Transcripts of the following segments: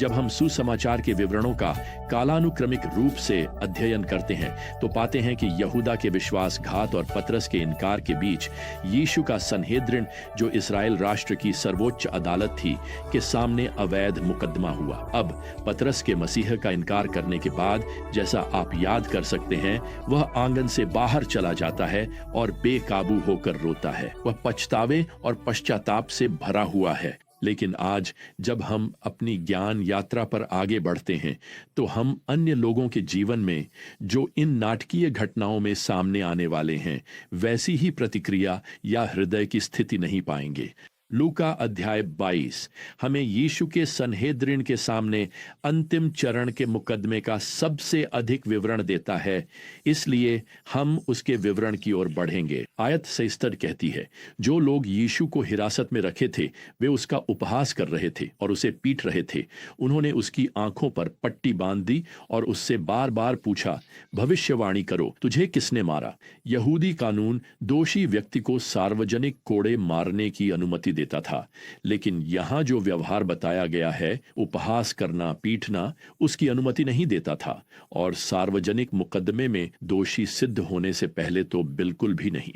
जब हम सुसमाचार के विवरणों का कालानुक्रमिक रूप से अध्ययन करते हैं तो पाते हैं कि यहूदा के विश्वासघात और पतरस के इनकार के बीच यीशु का सनहेद्रिन, जो इस्राएल राष्ट्र की सर्वोच्च अदालत थी, के सामने अवैध मुकदमा हुआ। अब पतरस के मसीह का इनकार करने के बाद, जैसा आप याद कर सकते हैं, वह आंगन से बाहर चला जाता है और बेकाबू होकर रोता है। वह पछतावे और पश्चाताप से भरा हुआ है। लेकिन आज जब हम अपनी ज्ञान यात्रा पर आगे बढ़ते हैं तो हम अन्य लोगों के जीवन में जो इन नाटकीय घटनाओं में सामने आने वाले हैं, वैसी ही प्रतिक्रिया या हृदय की स्थिति नहीं पाएंगे। लूका अध्याय 22 हमें यीशु के सनहेद्रिन के सामने अंतिम चरण के मुकदमे का सबसे अधिक विवरण देता है, इसलिए हम उसके विवरण की ओर बढ़ेंगे। आयत 67 कहती है, जो लोग यीशु को हिरासत में रखे थे वे उसका उपहास कर रहे थे और उसे पीट रहे थे। उन्होंने उसकी आंखों पर पट्टी बांध दी और उससे बार बार पूछा, भविष्यवाणी करो, तुझे किसने मारा? यहूदी कानून दोषी व्यक्ति को सार्वजनिक कोड़े मारने की अनुमति देता था, लेकिन यहां जो व्यवहार बताया गया है, उपहास करना, पीटना, उसकी अनुमति नहीं देता था, और सार्वजनिक मुकदमे में दोषी सिद्ध होने से पहले तो बिल्कुल भी नहीं।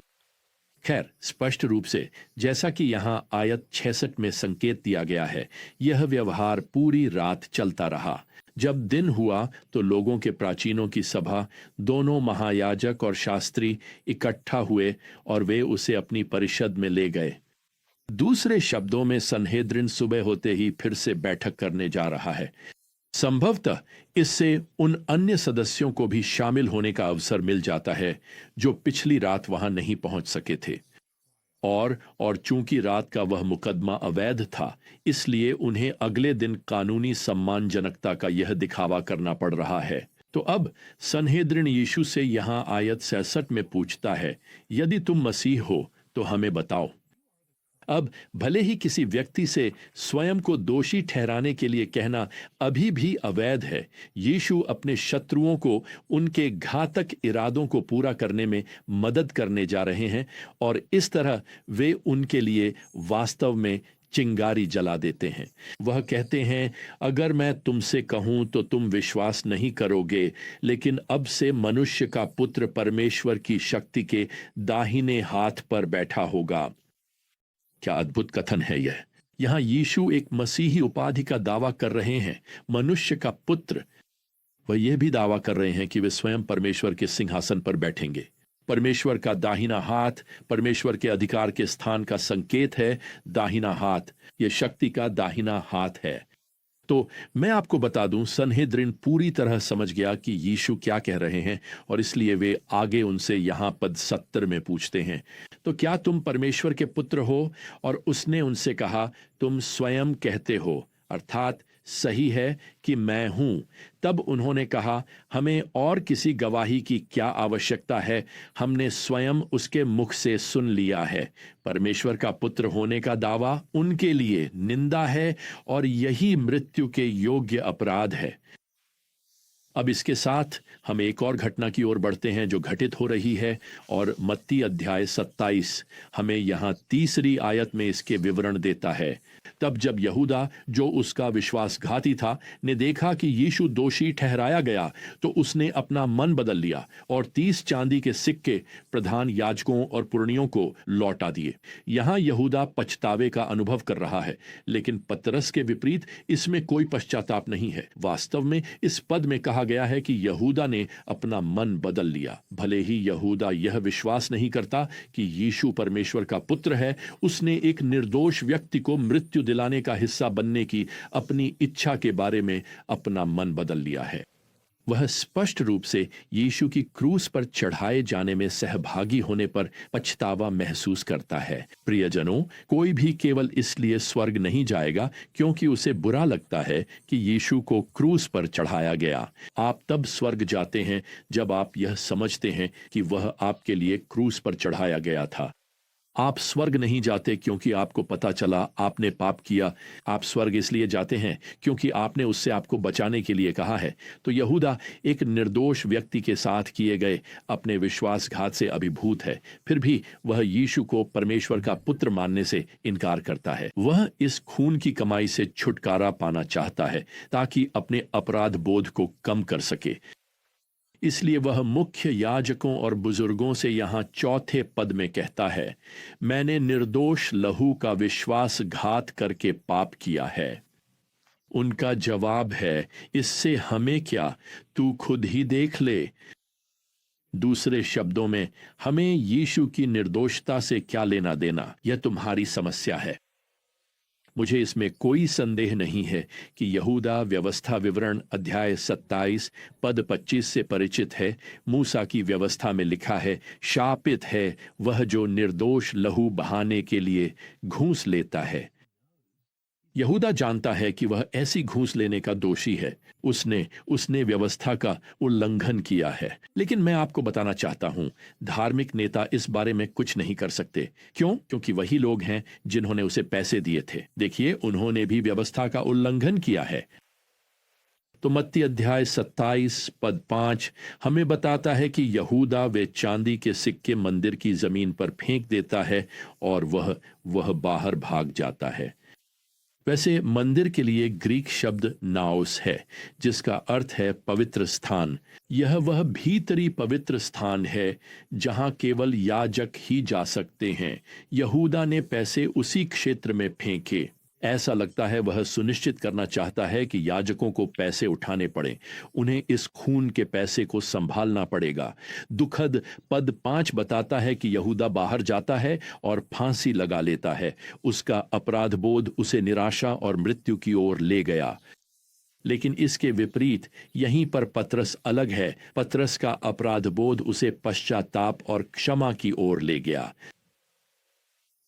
खैर, स्पष्ट रूप से जैसा कि यहां आयत 66 में संकेत दिया गया है, यह व्यवहार पूरी रात चलता रहा। जब दिन हुआ तो लोगों के प्राचीनों की सभा, दोनों महायाजक और शास्त्री इकट्ठा हुए और वे उसे अपनी परिषद में ले गए। दूसरे शब्दों में सनहेद्रिन सुबह होते ही फिर से बैठक करने जा रहा है। संभवतः इससे उन अन्य सदस्यों को भी शामिल होने का अवसर मिल जाता है जो पिछली रात वहां नहीं पहुंच सके थे। और चूंकि रात का वह मुकदमा अवैध था, इसलिए उन्हें अगले दिन कानूनी सम्मानजनकता का यह दिखावा करना पड़ रहा है। तो अब सनहेद्रिन यीशु से यहां आयत 66 में पूछता है, यदि तुम मसीह हो तो हमें बताओ। अब भले ही किसी व्यक्ति से स्वयं को दोषी ठहराने के लिए कहना अभी भी अवैध है, यीशु अपने शत्रुओं को उनके घातक इरादों को पूरा करने में मदद करने जा रहे हैं, और इस तरह वे उनके लिए वास्तव में चिंगारी जला देते हैं। वह कहते हैं, अगर मैं तुमसे कहूं तो तुम विश्वास नहीं करोगे, लेकिन अब से मनुष्य का पुत्र परमेश्वर की शक्ति के दाहिने हाथ पर बैठा होगा। क्या अद्भुत कथन है यह! यहां यीशु एक मसीही उपाधि का दावा कर रहे हैं, मनुष्य का पुत्र। वह यह भी दावा कर रहे हैं कि वे स्वयं परमेश्वर के सिंहासन पर बैठेंगे। परमेश्वर का दाहिना हाथ परमेश्वर के अधिकार के स्थान का संकेत है। दाहिना हाथ, यह शक्ति का दाहिना हाथ है। तो मैं आपको बता दूं, सनहेद्रिन पूरी तरह समझ गया कि यीशु क्या कह रहे हैं, और इसलिए वे आगे उनसे यहां पद 70 में पूछते हैं, तो क्या तुम परमेश्वर के पुत्र हो? और उसने उनसे कहा, तुम स्वयं कहते हो, अर्थात सही है कि मैं हूं। तब उन्होंने कहा, हमें और किसी गवाही की क्या आवश्यकता है? हमने स्वयं उसके मुख से सुन लिया है। परमेश्वर का पुत्र होने का दावा उनके लिए निंदा है, और यही मृत्यु के योग्य अपराध है। अब इसके साथ हम एक और घटना की ओर बढ़ते हैं जो घटित हो रही है, और मत्ती अध्याय 27 हमें यहां तीसरी आयत में इसके विवरण देता है। तब जब यहूदा, जो उसका विश्वासघाती था, ने देखा कि यीशु दोषी ठहराया गया, तो उसने अपना मन बदल लिया और 30 चांदी के सिक्के प्रधान याजकों और पुरनियों को लौटा दिए। यहां यहूदा पछतावे का अनुभव कर रहा है, लेकिन पतरस के विपरीत इसमें कोई पश्चाताप नहीं है। वास्तव में इस पद में कहा गया है कि यहूदा ने अपना मन बदल लिया। भले ही यहूदा यह विश्वास नहीं करता कि यीशु परमेश्वर का पुत्र है, उसने एक निर्दोष व्यक्ति को मृत्यु दिलाने का हिस्सा बनने की अपनी इच्छा के बारे में अपना मन बदल लिया है। वह स्पष्ट रूप से यीशु की क्रूस पर चढ़ाए जाने में सहभागी होने पर पछतावा महसूस करता है। प्रियजनों, कोई भी केवल इसलिए स्वर्ग नहीं जाएगा क्योंकि उसे बुरा लगता है कि यीशु को क्रूस पर चढ़ाया गया। आप तब स्वर्ग जाते हैं जब आप यह समझते हैं कि वह आपके लिए क्रूस पर चढ़ाया गया था। आप स्वर्ग नहीं जाते क्योंकि आपको पता चला आपने पाप किया। आप स्वर्ग इसलिए जाते हैं क्योंकि आपने उससे आपको बचाने के लिए कहा है। तो यहूदा एक निर्दोष व्यक्ति के साथ किए गए अपने विश्वासघात से अभिभूत है। फिर भी वह यीशु को परमेश्वर का पुत्र मानने से इनकार करता है। वह इस खून की कमाई से छुटकारा पाना चाहता है ताकि अपने अपराध बोध को कम कर सके। इसलिए वह मुख्य याजकों और बुजुर्गों से यहां चौथे पद में कहता है, मैंने निर्दोष लहू का विश्वासघात करके पाप किया है। उनका जवाब है, इससे हमें क्या, तू खुद ही देख ले। दूसरे शब्दों में, हमें यीशु की निर्दोषता से क्या लेना देना, यह तुम्हारी समस्या है। मुझे इसमें कोई संदेह नहीं है कि यहूदा व्यवस्था विवरण अध्याय 27 पद 25 से परिचित है। मूसा की व्यवस्था में लिखा है, शापित है वह जो निर्दोष लहू बहाने के लिए घूस लेता है। यहूदा जानता है कि वह ऐसी घूस लेने का दोषी है। उसने व्यवस्था का उल्लंघन किया है। लेकिन मैं आपको बताना चाहता हूं, धार्मिक नेता इस बारे में कुछ नहीं कर सकते। क्यों? क्योंकि वही लोग हैं जिन्होंने उसे पैसे दिए थे। देखिए, उन्होंने भी व्यवस्था का उल्लंघन किया है। तो मत्ती अध्याय 27 पद 5 हमें बताता है कि यहूदा वे चांदी के सिक्के मंदिर की जमीन पर फेंक देता है और वह बाहर भाग जाता है। वैसे मंदिर के लिए ग्रीक शब्द नाओस है, जिसका अर्थ है पवित्र स्थान। यह वह भीतरी पवित्र स्थान है जहां केवल याजक ही जा सकते हैं। यहूदा ने पैसे उसी क्षेत्र में फेंके। ऐसा लगता है वह सुनिश्चित करना चाहता है कि याजकों को पैसे उठाने पड़े। उन्हें इस खून के पैसे को संभालना पड़ेगा। दुखद पद 5 बताता है कि यहूदा बाहर जाता है और फांसी लगा लेता है। उसका अपराध बोध उसे निराशा और मृत्यु की ओर ले गया। लेकिन इसके विपरीत यहीं पर पतरस अलग है। पतरस का अपराध बोध उसे पश्चाताप और क्षमा की ओर ले गया।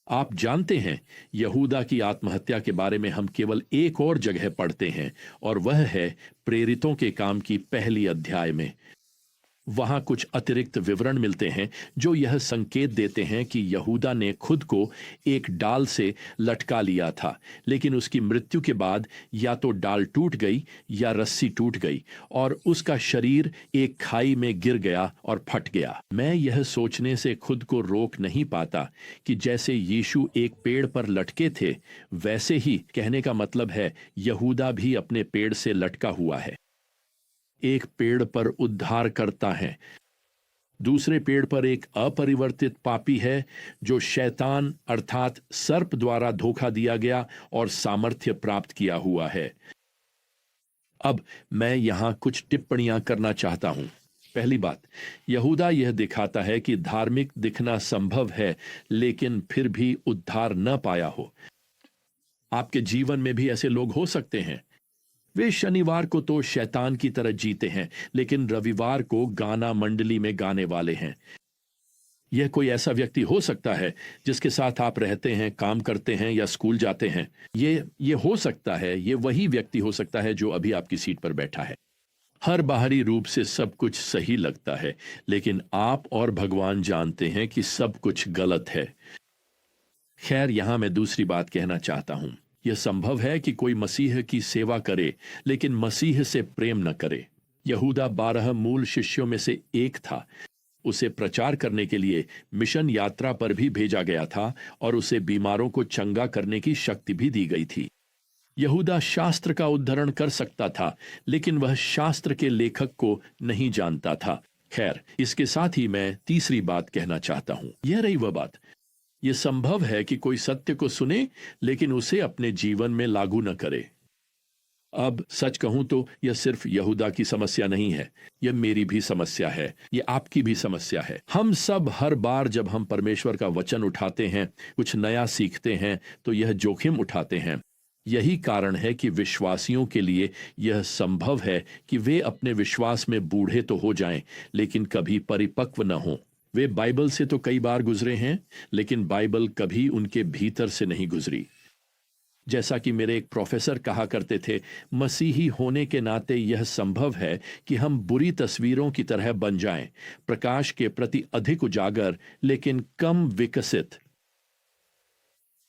आप जानते हैं, यहूदा की आत्महत्या के बारे में हम केवल एक और जगह पढ़ते हैं, और वह है प्रेरितों के काम की पहली अध्याय में। वहां कुछ अतिरिक्त विवरण मिलते हैं जो यह संकेत देते हैं कि यहूदा ने खुद को एक डाल से लटका लिया था, लेकिन उसकी मृत्यु के बाद या तो डाल टूट गई या रस्सी टूट गई और उसका शरीर एक खाई में गिर गया और फट गया। मैं यह सोचने से खुद को रोक नहीं पाता कि जैसे यीशु एक पेड़ पर लटके थे, वैसे ही कहने का मतलब है यहूदा भी अपने पेड़ से लटका हुआ है। एक पेड़ पर उद्धार करता है, दूसरे पेड़ पर एक अपरिवर्तित पापी है जो शैतान अर्थात सर्प द्वारा धोखा दिया गया और सामर्थ्य प्राप्त किया हुआ है। अब मैं यहां कुछ टिप्पणियां करना चाहता हूं। पहली बात, यहूदा यह दिखाता है कि धार्मिक दिखना संभव है लेकिन फिर भी उद्धार न पाया हो। आपके जीवन में भी ऐसे लोग हो सकते हैं। वे शनिवार को तो शैतान की तरह जीते हैं, लेकिन रविवार को गाना मंडली में गाने वाले हैं। यह कोई ऐसा व्यक्ति हो सकता है जिसके साथ आप रहते हैं, काम करते हैं या स्कूल जाते हैं। ये हो सकता है, ये वही व्यक्ति हो सकता है जो अभी आपकी सीट पर बैठा है। हर बाहरी रूप से सब कुछ सही लगता है, लेकिन आप और भगवान जानते हैं कि सब कुछ गलत है। खैर, यहां मैं दूसरी बात कहना चाहता हूं। यह संभव है कि कोई मसीह की सेवा करे लेकिन मसीह से प्रेम न करे। यहूदा 12 मूल शिष्यों में से एक था। उसे प्रचार करने के लिए मिशन यात्रा पर भी भेजा गया था और उसे बीमारों को चंगा करने की शक्ति भी दी गई थी। यहूदा शास्त्र का उद्धरण कर सकता था, लेकिन वह शास्त्र के लेखक को नहीं जानता था। खैर, इसके साथ ही मैं तीसरी बात कहना चाहता हूं। यह रही वह बात, यह संभव है कि कोई सत्य को सुने लेकिन उसे अपने जीवन में लागू न करे। अब सच कहूं तो यह सिर्फ यहूदा की समस्या नहीं है, यह मेरी भी समस्या है, यह आपकी भी समस्या है। हम सब हर बार जब हम परमेश्वर का वचन उठाते हैं, कुछ नया सीखते हैं, तो यह जोखिम उठाते हैं। यही कारण है कि विश्वासियों के लिए यह संभव है कि वे अपने विश्वास में बूढ़े तो हो जाएं, लेकिन कभी परिपक्व न हों। वे बाइबल से तो कई बार गुजरे हैं, लेकिन बाइबल कभी उनके भीतर से नहीं गुजरी। जैसा कि मेरे एक प्रोफेसर कहा करते थे, मसीही होने के नाते यह संभव है कि हम बुरी तस्वीरों की तरह बन जाएं, प्रकाश के प्रति अधिक उजागर लेकिन कम विकसित।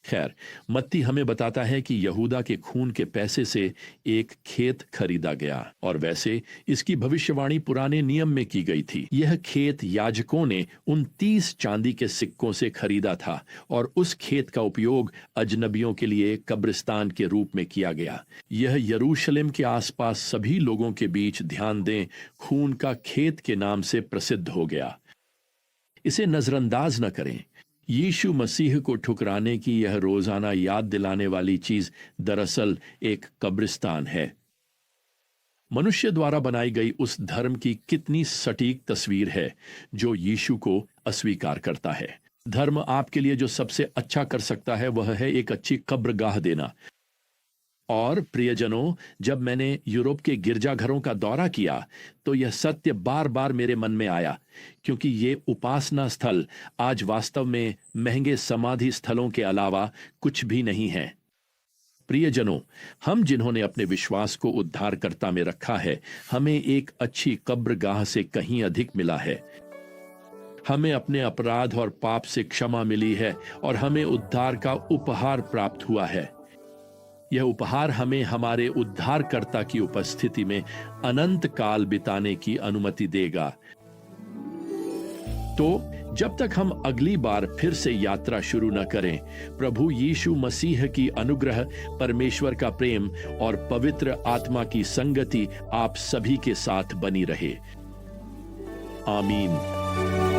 खैर, मत्ती हमें बताता है कि यहूदा के खून के पैसे से एक खेत खरीदा गया, और वैसे इसकी भविष्यवाणी पुराने नियम में की गई थी। यह खेत याजकों ने उन 30 चांदी के सिक्कों से खरीदा था, और उस खेत का उपयोग अजनबियों के लिए कब्रिस्तान के रूप में किया गया। यह यरूशलेम के आसपास सभी लोगों के बीच, ध्यान दें, खून का खेत के नाम से प्रसिद्ध हो गया। इसे नजरअंदाज न करें। यीशु मसीह को ठुकराने की यह रोजाना याद दिलाने वाली चीज दरअसल एक कब्रिस्तान है। मनुष्य द्वारा बनाई गई उस धर्म की कितनी सटीक तस्वीर है जो यीशु को अस्वीकार करता है। धर्म आपके लिए जो सबसे अच्छा कर सकता है वह है एक अच्छी कब्रगाह देना। और प्रियजनों, जब मैंने यूरोप के गिरजाघरों का दौरा किया तो यह सत्य बार बार मेरे मन में आया, क्योंकि ये उपासना स्थल आज वास्तव में महंगे समाधि स्थलों के अलावा कुछ भी नहीं है। प्रियजनों, हम जिन्होंने अपने विश्वास को उद्धारकर्ता में रखा है, हमें एक अच्छी कब्रगाह से कहीं अधिक मिला है। हमें अपने अपराध और पाप से क्षमा मिली है, और हमें उद्धार का उपहार प्राप्त हुआ है। यह उपहार हमें हमारे उद्धारकर्ता की उपस्थिति में अनंत काल बिताने की अनुमति देगा। तो जब तक हम अगली बार फिर से यात्रा शुरू न करें, प्रभु यीशु मसीह की अनुग्रह, परमेश्वर का प्रेम और पवित्र आत्मा की संगति आप सभी के साथ बनी रहे। आमीन।